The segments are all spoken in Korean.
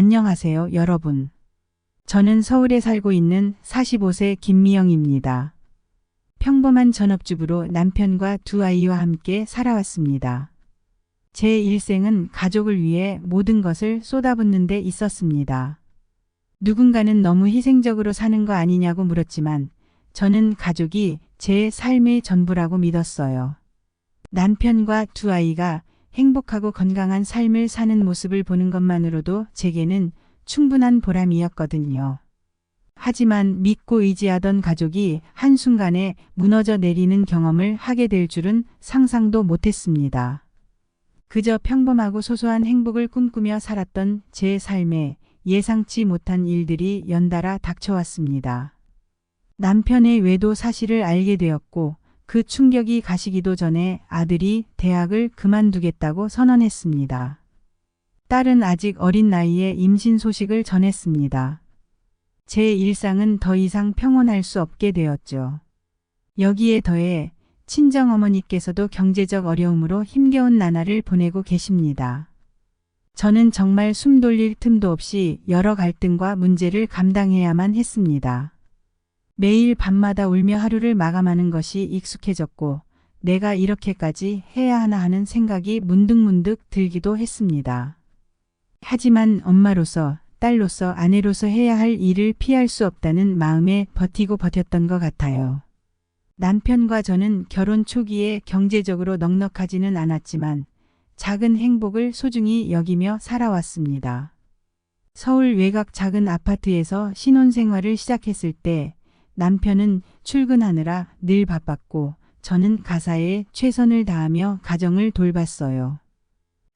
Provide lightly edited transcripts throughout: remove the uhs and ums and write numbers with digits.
안녕하세요, 여러분. 저는 서울에 살고 있는 45세 김미영입니다. 평범한 전업주부로 남편과 두 아이와 함께 살아왔습니다. 제 일생은 가족을 위해 모든 것을 쏟아붓는 데 있었습니다. 누군가는 너무 희생적으로 사는 거 아니냐고 물었지만 저는 가족이 제 삶의 전부라고 믿었어요. 남편과 두 아이가 행복하고 건강한 삶을 사는 모습을 보는 것만으로도 제게는 충분한 보람이었거든요. 하지만 믿고 의지하던 가족이 한순간에 무너져 내리는 경험을 하게 될 줄은 상상도 못했습니다. 그저 평범하고 소소한 행복을 꿈꾸며 살았던 제 삶에 예상치 못한 일들이 연달아 닥쳐왔습니다. 남편의 외도 사실을 알게 되었고 그 충격이 가시기도 전에 아들이 대학을 그만두겠다고 선언했습니다. 딸은 아직 어린 나이에 임신 소식을 전했습니다. 제 일상은 더 이상 평온할 수 없게 되었죠. 여기에 더해 친정어머니께서도 경제적 어려움으로 힘겨운 나날을 보내고 계십니다. 저는 정말 숨 돌릴 틈도 없이 여러 갈등과 문제를 감당해야만 했습니다. 매일 밤마다 울며 하루를 마감하는 것이 익숙해졌고 내가 이렇게까지 해야 하나 하는 생각이 문득문득 들기도 했습니다. 하지만 엄마로서, 딸로서, 아내로서 해야 할 일을 피할 수 없다는 마음에 버티고 버텼던 것 같아요. 남편과 저는 결혼 초기에 경제적으로 넉넉하지는 않았지만 작은 행복을 소중히 여기며 살아왔습니다. 서울 외곽 작은 아파트에서 신혼생활을 시작했을 때 남편은 출근하느라 늘 바빴고 저는 가사에 최선을 다하며 가정을 돌봤어요.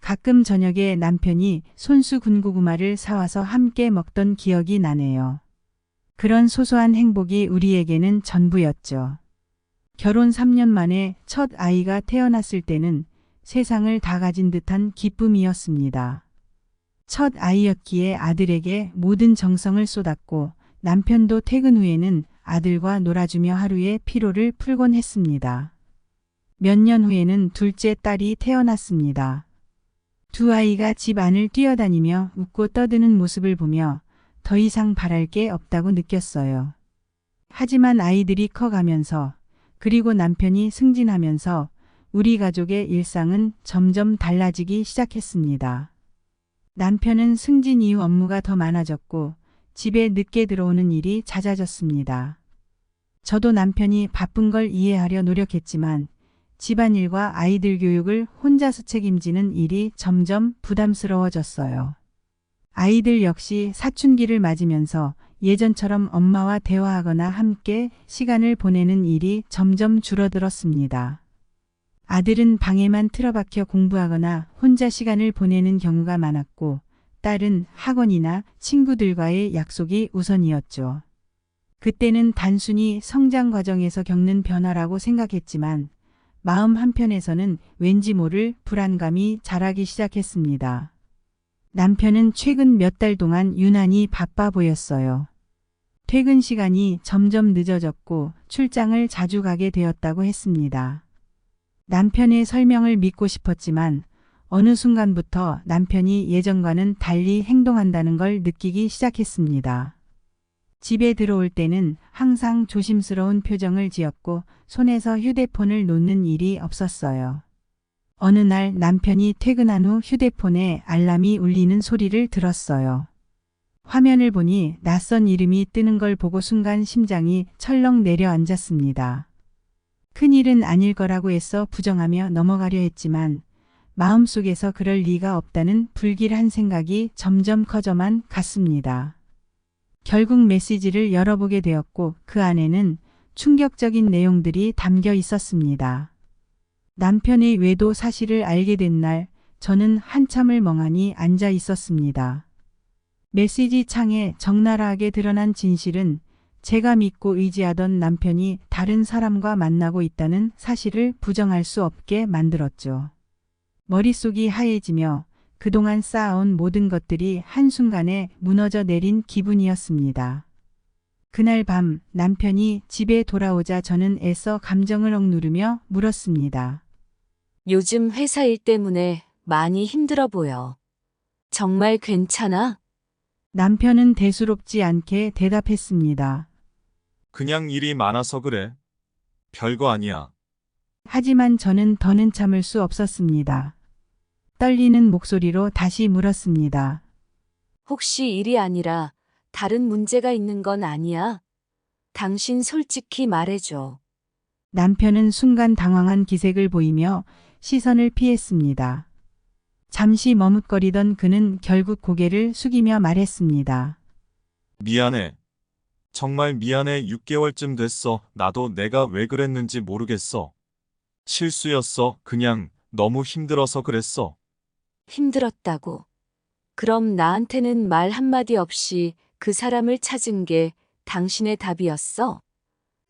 가끔 저녁에 남편이 손수 군고구마를 사와서 함께 먹던 기억이 나네요. 그런 소소한 행복이 우리에게는 전부였죠. 결혼 3년 만에 첫 아이가 태어났을 때는 세상을 다 가진 듯한 기쁨이었습니다. 첫 아이였기에 아들에게 모든 정성을 쏟았고 남편도 퇴근 후에는 아들과 놀아주며 하루의 피로를 풀곤 했습니다. 몇 년 후에는 둘째 딸이 태어났습니다. 두 아이가 집 안을 뛰어다니며 웃고 떠드는 모습을 보며 더 이상 바랄 게 없다고 느꼈어요. 하지만 아이들이 커가면서 그리고 남편이 승진하면서 우리 가족의 일상은 점점 달라지기 시작했습니다. 남편은 승진 이후 업무가 더 많아졌고 집에 늦게 들어오는 일이 잦아졌습니다. 저도 남편이 바쁜 걸 이해하려 노력했지만 집안일과 아이들 교육을 혼자서 책임지는 일이 점점 부담스러워졌어요. 아이들 역시 사춘기를 맞으면서 예전처럼 엄마와 대화하거나 함께 시간을 보내는 일이 점점 줄어들었습니다. 아들은 방에만 틀어박혀 공부하거나 혼자 시간을 보내는 경우가 많았고 딸은 학원이나 친구들과의 약속이 우선이었죠. 그때는 단순히 성장 과정에서 겪는 변화라고 생각했지만 마음 한편에서는 왠지 모를 불안감이 자라기 시작했습니다. 남편은 최근 몇 달 동안 유난히 바빠 보였어요. 퇴근 시간이 점점 늦어졌고 출장을 자주 가게 되었다고 했습니다. 남편의 설명을 믿고 싶었지만 어느 순간부터 남편이 예전과는 달리 행동한다는 걸 느끼기 시작했습니다. 집에 들어올 때는 항상 조심스러운 표정을 지었고 손에서 휴대폰을 놓는 일이 없었어요. 어느 날 남편이 퇴근한 후 휴대폰에 알람이 울리는 소리를 들었어요. 화면을 보니 낯선 이름이 뜨는 걸 보고 순간 심장이 철렁 내려앉았습니다. 큰일은 아닐 거라고 애써 부정하며 넘어가려 했지만 마음속에서 그럴 리가 없다는 불길한 생각이 점점 커져만 갔습니다. 결국 메시지를 열어보게 되었고 그 안에는 충격적인 내용들이 담겨 있었습니다. 남편의 외도 사실을 알게 된 날 저는 한참을 멍하니 앉아 있었습니다. 메시지 창에 적나라하게 드러난 진실은 제가 믿고 의지하던 남편이 다른 사람과 만나고 있다는 사실을 부정할 수 없게 만들었죠. 머릿속이 하얘지며 그동안 쌓아온 모든 것들이 한순간에 무너져 내린 기분이었습니다. 그날 밤 남편이 집에 돌아오자 저는 애써 감정을 억누르며 물었습니다. 요즘 회사 일 때문에 많이 힘들어 보여. 정말 괜찮아? 남편은 대수롭지 않게 대답했습니다. 그냥 일이 많아서 그래. 별거 아니야. 하지만 저는 더는 참을 수 없었습니다. 떨리는 목소리로 다시 물었습니다. 혹시 일이 아니라 다른 문제가 있는 건 아니야? 당신 솔직히 말해줘. 남편은 순간 당황한 기색을 보이며 시선을 피했습니다. 잠시 머뭇거리던 그는 결국 고개를 숙이며 말했습니다. 미안해. 정말 미안해. 6개월쯤 됐어. 나도 내가 왜 그랬는지 모르겠어. 실수였어. 그냥 너무 힘들어서 그랬어. 힘들었다고. 그럼 나한테는 말 한마디 없이 그 사람을 찾은 게 당신의 답이었어?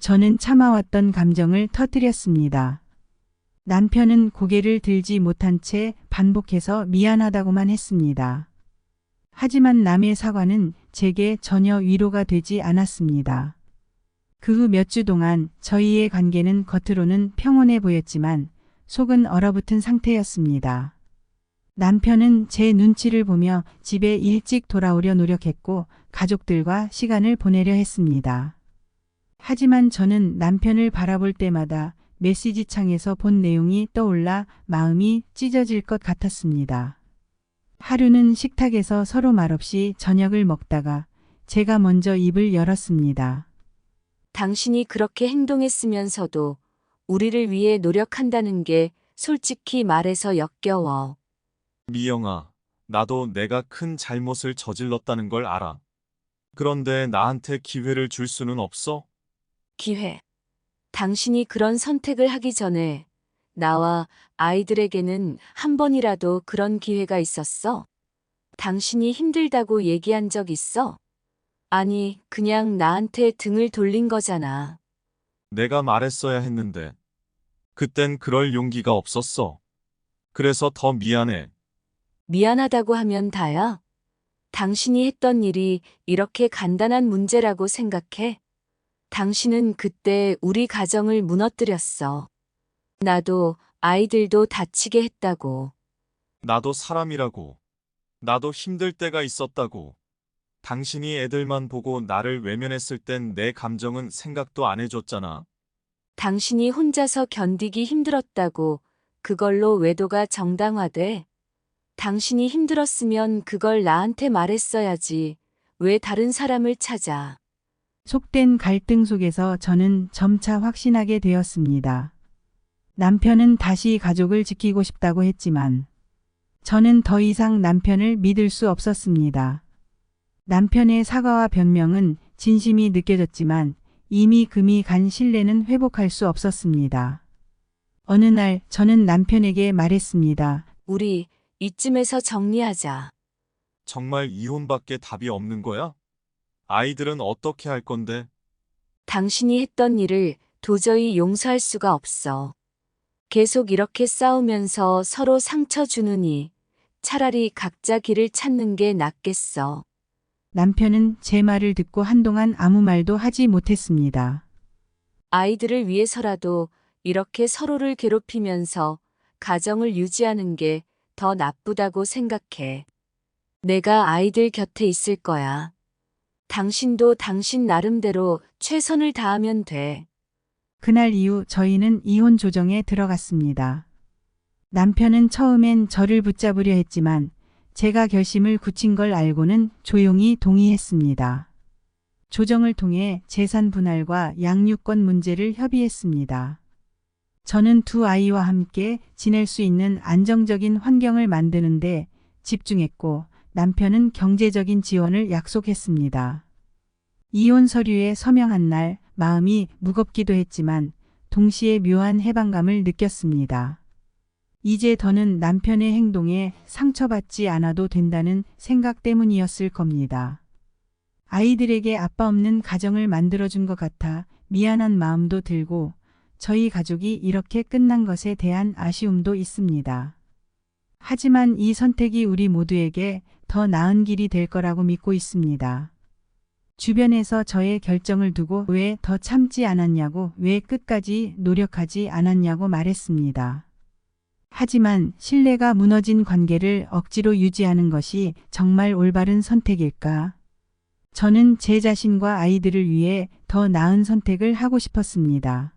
저는 참아왔던 감정을 터뜨렸습니다. 남편은 고개를 들지 못한 채 반복해서 미안하다고만 했습니다. 하지만 남의 사과는 제게 전혀 위로가 되지 않았습니다. 그 후 몇 주 동안 저희의 관계는 겉으로는 평온해 보였지만 속은 얼어붙은 상태였습니다. 남편은 제 눈치를 보며 집에 일찍 돌아오려 노력했고 가족들과 시간을 보내려 했습니다. 하지만 저는 남편을 바라볼 때마다 메시지 창에서 본 내용이 떠올라 마음이 찢어질 것 같았습니다. 하루는 식탁에서 서로 말없이 저녁을 먹다가 제가 먼저 입을 열었습니다. 당신이 그렇게 행동했으면서도 우리를 위해 노력한다는 게 솔직히 말해서 역겨워. 미영아, 나도 내가 큰 잘못을 저질렀다는 걸 알아. 그런데 나한테 기회를 줄 수는 없어? 기회. 당신이 그런 선택을 하기 전에 나와 아이들에게는 한 번이라도 그런 기회가 있었어? 당신이 힘들다고 얘기한 적 있어? 아니, 그냥 나한테 등을 돌린 거잖아. 내가 말했어야 했는데. 그땐 그럴 용기가 없었어. 그래서 더 미안해. 미안하다고 하면 다야? 당신이 했던 일이 이렇게 간단한 문제라고 생각해? 당신은 그때 우리 가정을 무너뜨렸어. 나도 아이들도 다치게 했다고. 나도 사람이라고. 나도 힘들 때가 있었다고. 당신이 애들만 보고 나를 외면했을 땐 내 감정은 생각도 안 해줬잖아. 당신이 혼자서 견디기 힘들었다고 그걸로 외도가 정당화돼? 당신이 힘들었으면 그걸 나한테 말했어야지. 왜 다른 사람을 찾아? 속된 갈등 속에서 저는 점차 확신하게 되었습니다. 남편은 다시 가족을 지키고 싶다고 했지만 저는 더 이상 남편을 믿을 수 없었습니다. 남편의 사과와 변명은 진심이 느껴졌지만 이미 금이 간 신뢰는 회복할 수 없었습니다. 어느 날 저는 남편에게 말했습니다. 우리 이쯤에서 정리하자. 정말 이혼밖에 답이 없는 거야? 아이들은 어떻게 할 건데? 당신이 했던 일을 도저히 용서할 수가 없어. 계속 이렇게 싸우면서 서로 상처 주느니 차라리 각자 길을 찾는 게 낫겠어. 남편은 제 말을 듣고 한동안 아무 말도 하지 못했습니다. 아이들을 위해서라도 이렇게 서로를 괴롭히면서 가정을 유지하는 게 더 나쁘다고 생각해. 내가 아이들 곁에 있을 거야. 당신도 당신 나름대로 최선을 다하면 돼. 그날 이후 저희는 이혼 조정에 들어갔습니다. 남편은 처음엔 저를 붙잡으려 했지만 제가 결심을 굳힌 걸 알고는 조용히 동의했습니다. 조정을 통해 재산 분할과 양육권 문제를 협의했습니다. 저는 두 아이와 함께 지낼 수 있는 안정적인 환경을 만드는데 집중했고 남편은 경제적인 지원을 약속했습니다. 이혼 서류에 서명한 날 마음이 무겁기도 했지만 동시에 묘한 해방감을 느꼈습니다. 이제 더는 남편의 행동에 상처받지 않아도 된다는 생각 때문이었을 겁니다. 아이들에게 아빠 없는 가정을 만들어준 것 같아 미안한 마음도 들고 저희 가족이 이렇게 끝난 것에 대한 아쉬움도 있습니다. 하지만 이 선택이 우리 모두에게 더 나은 길이 될 거라고 믿고 있습니다. 주변에서 저의 결정을 두고 왜 더 참지 않았냐고, 왜 끝까지 노력하지 않았냐고 말했습니다. 하지만 신뢰가 무너진 관계를 억지로 유지하는 것이 정말 올바른 선택일까? 저는 제 자신과 아이들을 위해 더 나은 선택을 하고 싶었습니다.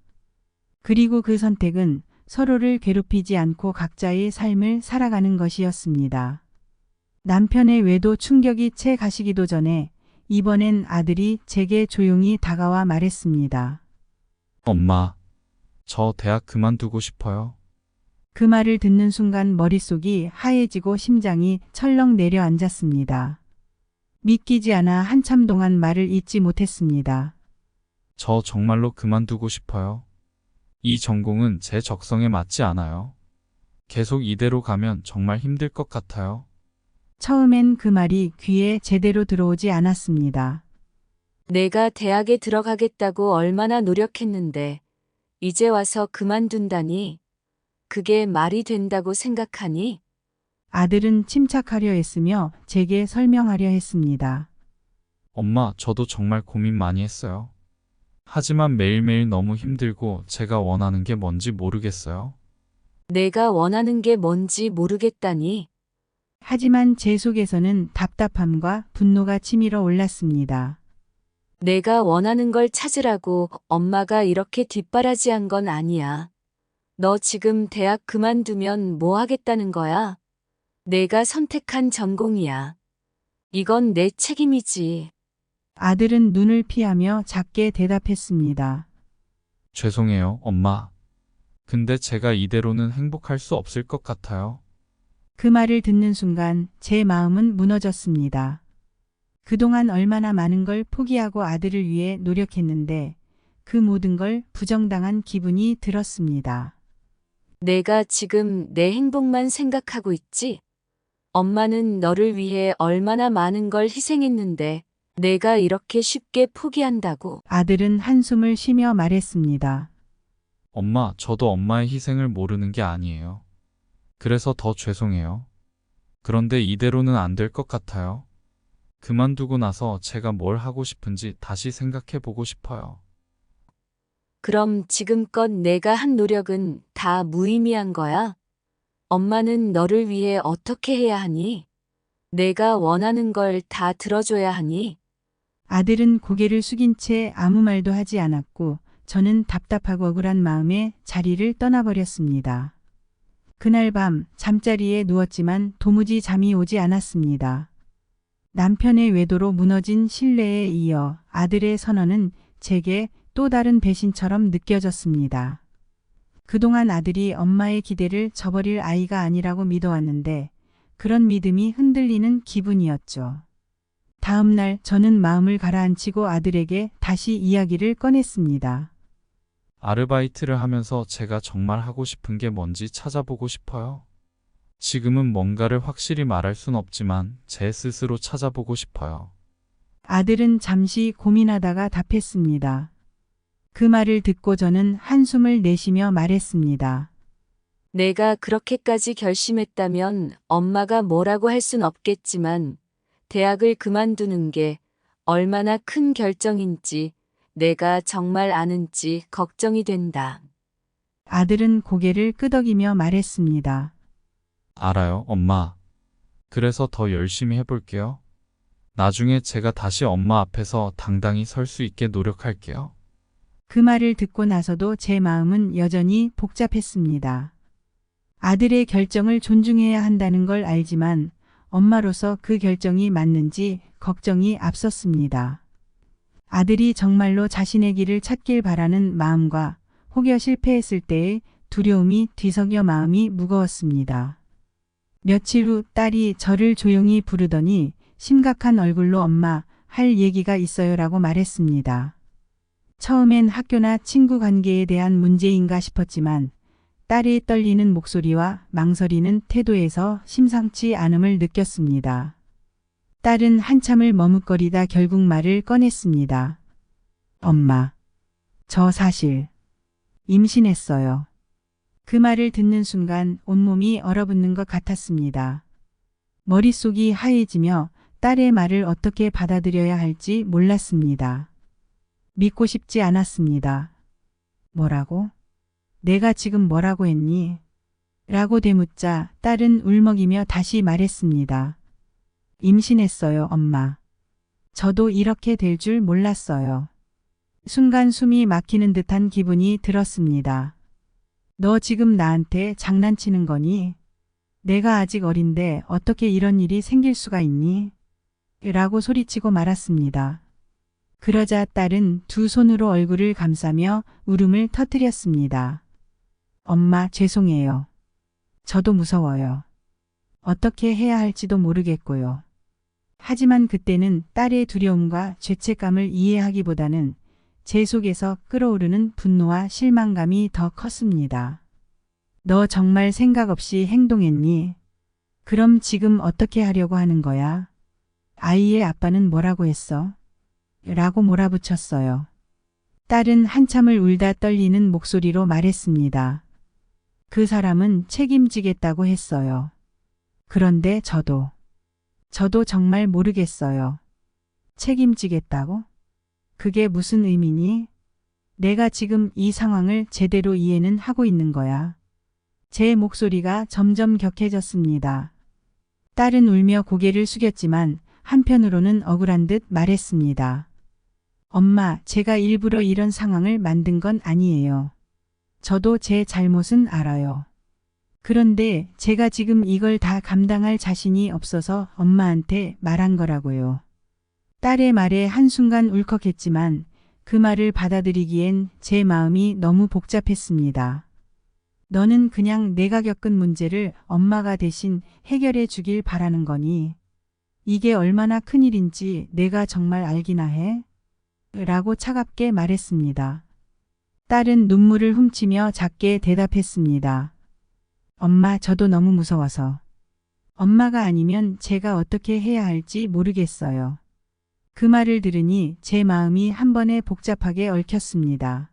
그리고 그 선택은 서로를 괴롭히지 않고 각자의 삶을 살아가는 것이었습니다. 남편의 외도 충격이 채 가시기도 전에 이번엔 아들이 제게 조용히 다가와 말했습니다. 엄마, 저 대학 그만두고 싶어요. 그 말을 듣는 순간 머릿속이 하얘지고 심장이 철렁 내려앉았습니다. 믿기지 않아 한참 동안 말을 잇지 못했습니다. 저 정말로 그만두고 싶어요. 이 전공은 제 적성에 맞지 않아요. 계속 이대로 가면 정말 힘들 것 같아요. 처음엔 그 말이 귀에 제대로 들어오지 않았습니다. 내가 대학에 들어가겠다고 얼마나 노력했는데 이제 와서 그만둔다니? 그게 말이 된다고 생각하니? 아들은 침착하려 했으며 제게 설명하려 했습니다. 엄마, 저도 정말 고민 많이 했어요. 하지만 매일매일 너무 힘들고 제가 원하는 게 뭔지 모르겠어요. 내가 원하는 게 뭔지 모르겠다니? 하지만 제 속에서는 답답함과 분노가 치밀어 올랐습니다. 내가 원하는 걸 찾으라고 엄마가 이렇게 뒷바라지한 건 아니야. 너 지금 대학 그만두면 뭐 하겠다는 거야? 내가 선택한 전공이야. 이건 내 책임이지. 아들은 눈을 피하며 작게 대답했습니다. 죄송해요, 엄마. 근데 제가 이대로는 행복할 수 없을 것 같아요. 그 말을 듣는 순간 제 마음은 무너졌습니다. 그동안 얼마나 많은 걸 포기하고 아들을 위해 노력했는데 그 모든 걸 부정당한 기분이 들었습니다. 내가 지금 내 행복만 생각하고 있지? 엄마는 너를 위해 얼마나 많은 걸 희생했는데 내가 이렇게 쉽게 포기한다고. 아들은 한숨을 쉬며 말했습니다. 엄마, 저도 엄마의 희생을 모르는 게 아니에요. 그래서 더 죄송해요. 그런데 이대로는 안 될 것 같아요. 그만두고 나서 제가 뭘 하고 싶은지 다시 생각해 보고 싶어요. 그럼 지금껏 내가 한 노력은 다 무의미한 거야? 엄마는 너를 위해 어떻게 해야 하니? 내가 원하는 걸 다 들어줘야 하니? 아들은 고개를 숙인 채 아무 말도 하지 않았고 저는 답답하고 억울한 마음에 자리를 떠나버렸습니다. 그날 밤 잠자리에 누웠지만 도무지 잠이 오지 않았습니다. 남편의 외도로 무너진 신뢰에 이어 아들의 선언은 제게 또 다른 배신처럼 느껴졌습니다. 그동안 아들이 엄마의 기대를 저버릴 아이가 아니라고 믿어왔는데 그런 믿음이 흔들리는 기분이었죠. 다음 날 저는 마음을 가라앉히고 아들에게 다시 이야기를 꺼냈습니다. 아르바이트를 하면서 제가 정말 하고 싶은 게 뭔지 찾아보고 싶어요. 지금은 뭔가를 확실히 말할 순 없지만 제 스스로 찾아보고 싶어요. 아들은 잠시 고민하다가 답했습니다. 그 말을 듣고 저는 한숨을 내쉬며 말했습니다. 내가 그렇게까지 결심했다면 엄마가 뭐라고 할 순 없겠지만 대학을 그만두는 게 얼마나 큰 결정인지 내가 정말 아는지 걱정이 된다. 아들은 고개를 끄덕이며 말했습니다. 알아요, 엄마. 그래서 더 열심히 해볼게요. 나중에 제가 다시 엄마 앞에서 당당히 설 수 있게 노력할게요. 그 말을 듣고 나서도 제 마음은 여전히 복잡했습니다. 아들의 결정을 존중해야 한다는 걸 알지만 엄마로서 그 결정이 맞는지 걱정이 앞섰습니다. 아들이 정말로 자신의 길을 찾길 바라는 마음과 혹여 실패했을 때의 두려움이 뒤섞여 마음이 무거웠습니다. 며칠 후 딸이 저를 조용히 부르더니 심각한 얼굴로 엄마, 할 얘기가 있어요라고 말했습니다. 처음엔 학교나 친구 관계에 대한 문제인가 싶었지만 딸의 떨리는 목소리와 망설이는 태도에서 심상치 않음을 느꼈습니다. 딸은 한참을 머뭇거리다 결국 말을 꺼냈습니다. 엄마, 저 사실 임신했어요. 그 말을 듣는 순간 온몸이 얼어붙는 것 같았습니다. 머릿속이 하얘지며 딸의 말을 어떻게 받아들여야 할지 몰랐습니다. 믿고 싶지 않았습니다. 뭐라고? 내가 지금 뭐라고 했니? 라고 되묻자 딸은 울먹이며 다시 말했습니다. 임신했어요, 엄마. 저도 이렇게 될 줄 몰랐어요. 순간 숨이 막히는 듯한 기분이 들었습니다. 너 지금 나한테 장난치는 거니? 내가 아직 어린데 어떻게 이런 일이 생길 수가 있니? 라고 소리치고 말았습니다. 그러자 딸은 두 손으로 얼굴을 감싸며 울음을 터뜨렸습니다. 엄마, 죄송해요. 저도 무서워요. 어떻게 해야 할지도 모르겠고요. 하지만 그때는 딸의 두려움과 죄책감을 이해하기보다는 제 속에서 끓어오르는 분노와 실망감이 더 컸습니다. 너 정말 생각 없이 행동했니? 그럼 지금 어떻게 하려고 하는 거야? 아이의 아빠는 뭐라고 했어? 라고 몰아붙였어요. 딸은 한참을 울다 떨리는 목소리로 말했습니다. 그 사람은 책임지겠다고 했어요. 그런데 저도 정말 모르겠어요. 책임지겠다고? 그게 무슨 의미니? 내가 지금 이 상황을 제대로 이해는 하고 있는 거야. 제 목소리가 점점 격해졌습니다. 딸은 울며 고개를 숙였지만 한편으로는 억울한 듯 말했습니다. 엄마, 제가 일부러 이런 상황을 만든 건 아니에요. 저도 제 잘못은 알아요. 그런데 제가 지금 이걸 다 감당할 자신이 없어서 엄마한테 말한 거라고요. 딸의 말에 한순간 울컥했지만 그 말을 받아들이기엔 제 마음이 너무 복잡했습니다. 너는 그냥 내가 겪은 문제를 엄마가 대신 해결해 주길 바라는 거니? 이게 얼마나 큰일인지 내가 정말 알기나 해? 라고 차갑게 말했습니다. 딸은 눈물을 훔치며 작게 대답했습니다. 엄마, 저도 너무 무서워서. 엄마가 아니면 제가 어떻게 해야 할지 모르겠어요. 그 말을 들으니 제 마음이 한 번에 복잡하게 얽혔습니다.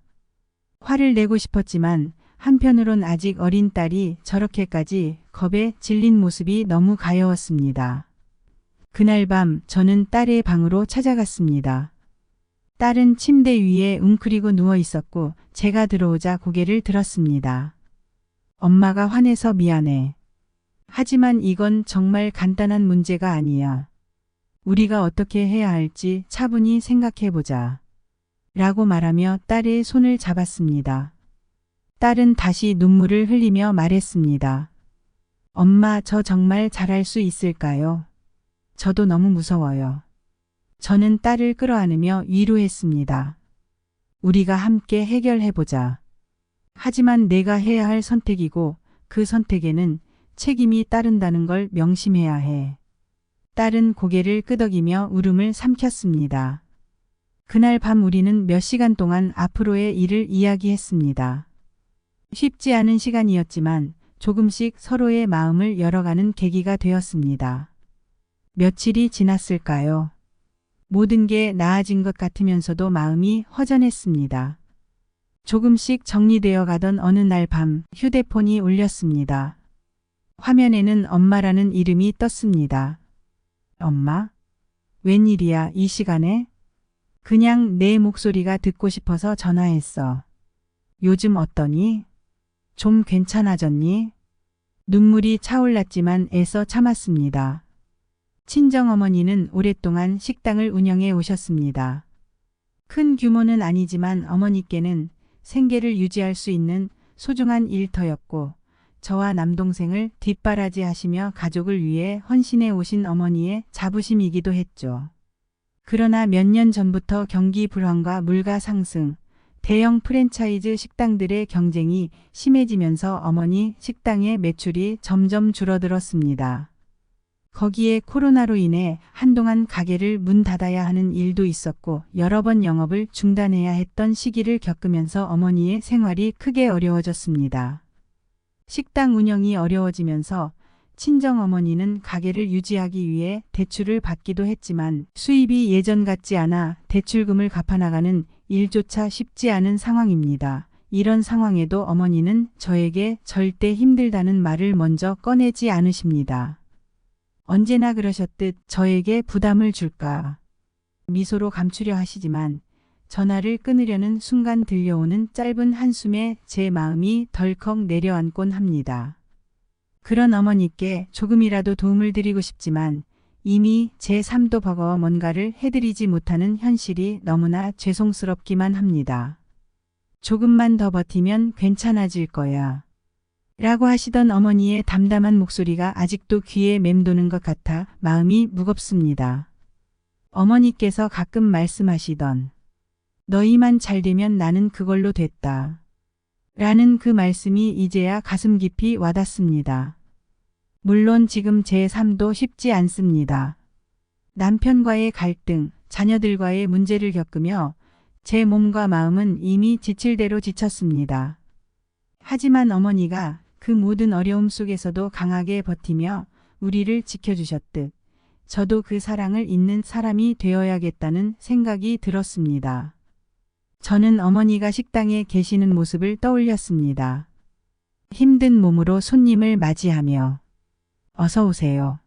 화를 내고 싶었지만 한편으론 아직 어린 딸이 저렇게까지 겁에 질린 모습이 너무 가여웠습니다. 그날 밤 저는 딸의 방으로 찾아갔습니다. 딸은 침대 위에 웅크리고 누워 있었고 제가 들어오자 고개를 들었습니다. 엄마가 화내서 미안해. 하지만 이건 정말 간단한 문제가 아니야. 우리가 어떻게 해야 할지 차분히 생각해보자. 라고 말하며 딸의 손을 잡았습니다. 딸은 다시 눈물을 흘리며 말했습니다. 엄마, 저 정말 잘할 수 있을까요? 저도 너무 무서워요. 저는 딸을 끌어안으며 위로했습니다. 우리가 함께 해결해보자. 하지만 내가 해야 할 선택이고 그 선택에는 책임이 따른다는 걸 명심해야 해. 딸은 고개를 끄덕이며 울음을 삼켰습니다. 그날 밤 우리는 몇 시간 동안 앞으로의 일을 이야기했습니다. 쉽지 않은 시간이었지만 조금씩 서로의 마음을 열어가는 계기가 되었습니다. 며칠이 지났을까요? 모든 게 나아진 것 같으면서도 마음이 허전했습니다. 조금씩 정리되어 가던 어느 날 밤 휴대폰이 울렸습니다. 화면에는 엄마라는 이름이 떴습니다. 엄마? 웬일이야, 이 시간에? 그냥 내 목소리가 듣고 싶어서 전화했어. 요즘 어떠니? 좀 괜찮아졌니? 눈물이 차올랐지만 애써 참았습니다. 친정어머니는 오랫동안 식당을 운영해 오셨습니다. 큰 규모는 아니지만 어머니께는 생계를 유지할 수 있는 소중한 일터였고 저와 남동생을 뒷바라지하시며 가족을 위해 헌신해 오신 어머니의 자부심이기도 했죠. 그러나 몇 년 전부터 경기 불황과 물가 상승, 대형 프랜차이즈 식당들의 경쟁이 심해지면서 어머니 식당의 매출이 점점 줄어들었습니다. 거기에 코로나로 인해 한동안 가게를 문 닫아야 하는 일도 있었고 여러 번 영업을 중단해야 했던 시기를 겪으면서 어머니의 생활이 크게 어려워졌습니다. 식당 운영이 어려워지면서 친정어머니는 가게를 유지하기 위해 대출을 받기도 했지만 수입이 예전 같지 않아 대출금을 갚아나가는 일조차 쉽지 않은 상황입니다. 이런 상황에도 어머니는 저에게 절대 힘들다는 말을 먼저 꺼내지 않으십니다. 언제나 그러셨듯 저에게 부담을 줄까 미소로 감추려 하시지만 전화를 끊으려는 순간 들려오는 짧은 한숨에 제 마음이 덜컥 내려앉곤 합니다. 그런 어머니께 조금이라도 도움을 드리고 싶지만 이미 제 삶도 버거워 뭔가를 해드리지 못하는 현실이 너무나 죄송스럽기만 합니다. 조금만 더 버티면 괜찮아질 거야. 라고 하시던 어머니의 담담한 목소리가 아직도 귀에 맴도는 것 같아 마음이 무겁습니다. 어머니께서 가끔 말씀하시던 너희만 잘 되면 나는 그걸로 됐다. 라는 그 말씀이 이제야 가슴 깊이 와닿습니다. 물론 지금 제 삶도 쉽지 않습니다. 남편과의 갈등, 자녀들과의 문제를 겪으며 제 몸과 마음은 이미 지칠 대로 지쳤습니다. 하지만 어머니가 그 모든 어려움 속에서도 강하게 버티며 우리를 지켜주셨듯 저도 그 사랑을 잇는 사람이 되어야겠다는 생각이 들었습니다. 저는 어머니가 식당에 계시는 모습을 떠올렸습니다. 힘든 몸으로 손님을 맞이하며 어서 오세요.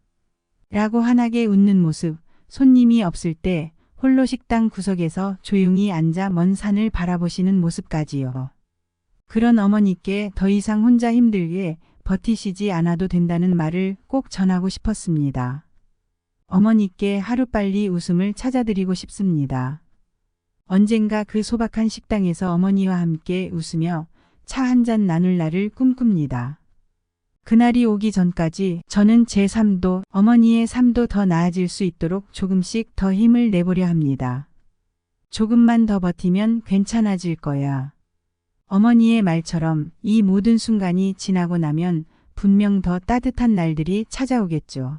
라고 환하게 웃는 모습, 손님이 없을 때 홀로 식당 구석에서 조용히 앉아 먼 산을 바라보시는 모습까지요. 그런 어머니께 더 이상 혼자 힘들게 버티시지 않아도 된다는 말을 꼭 전하고 싶었습니다. 어머니께 하루빨리 웃음을 찾아드리고 싶습니다. 언젠가 그 소박한 식당에서 어머니와 함께 웃으며 차 한 잔 나눌 날을 꿈꿉니다. 그날이 오기 전까지 저는 제 삶도 어머니의 삶도 더 나아질 수 있도록 조금씩 더 힘을 내보려 합니다. 조금만 더 버티면 괜찮아질 거야. 어머니의 말처럼 이 모든 순간이 지나고 나면 분명 더 따뜻한 날들이 찾아오겠죠.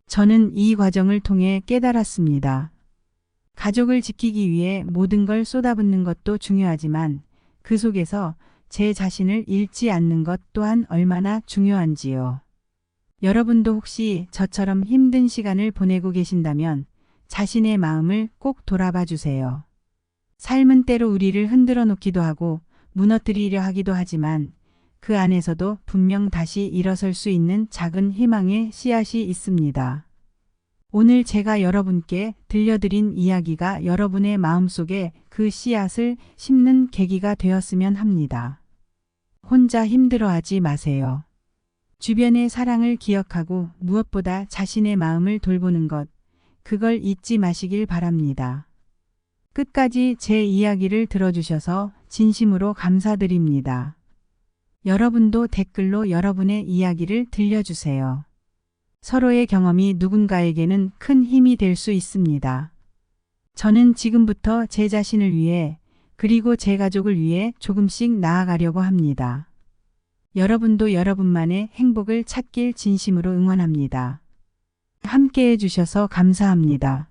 저는 이 과정을 통해 깨달았습니다. 가족을 지키기 위해 모든 걸 쏟아붓는 것도 중요하지만 그 속에서 제 자신을 잃지 않는 것 또한 얼마나 중요한지요. 여러분도 혹시 저처럼 힘든 시간을 보내고 계신다면 자신의 마음을 꼭 돌아봐 주세요. 삶은 때로 우리를 흔들어 놓기도 하고 무너뜨리려 하기도 하지만 그 안에서도 분명 다시 일어설 수 있는 작은 희망의 씨앗이 있습니다. 오늘 제가 여러분께 들려드린 이야기가 여러분의 마음속에 그 씨앗을 심는 계기가 되었으면 합니다. 혼자 힘들어하지 마세요. 주변의 사랑을 기억하고 무엇보다 자신의 마음을 돌보는 것, 그걸 잊지 마시길 바랍니다. 끝까지 제 이야기를 들어주셔서 진심으로 감사드립니다. 여러분도 댓글로 여러분의 이야기를 들려주세요. 서로의 경험이 누군가에게는 큰 힘이 될 수 있습니다. 저는 지금부터 제 자신을 위해 그리고 제 가족을 위해 조금씩 나아가려고 합니다. 여러분도 여러분만의 행복을 찾길 진심으로 응원합니다. 함께 해주셔서 감사합니다.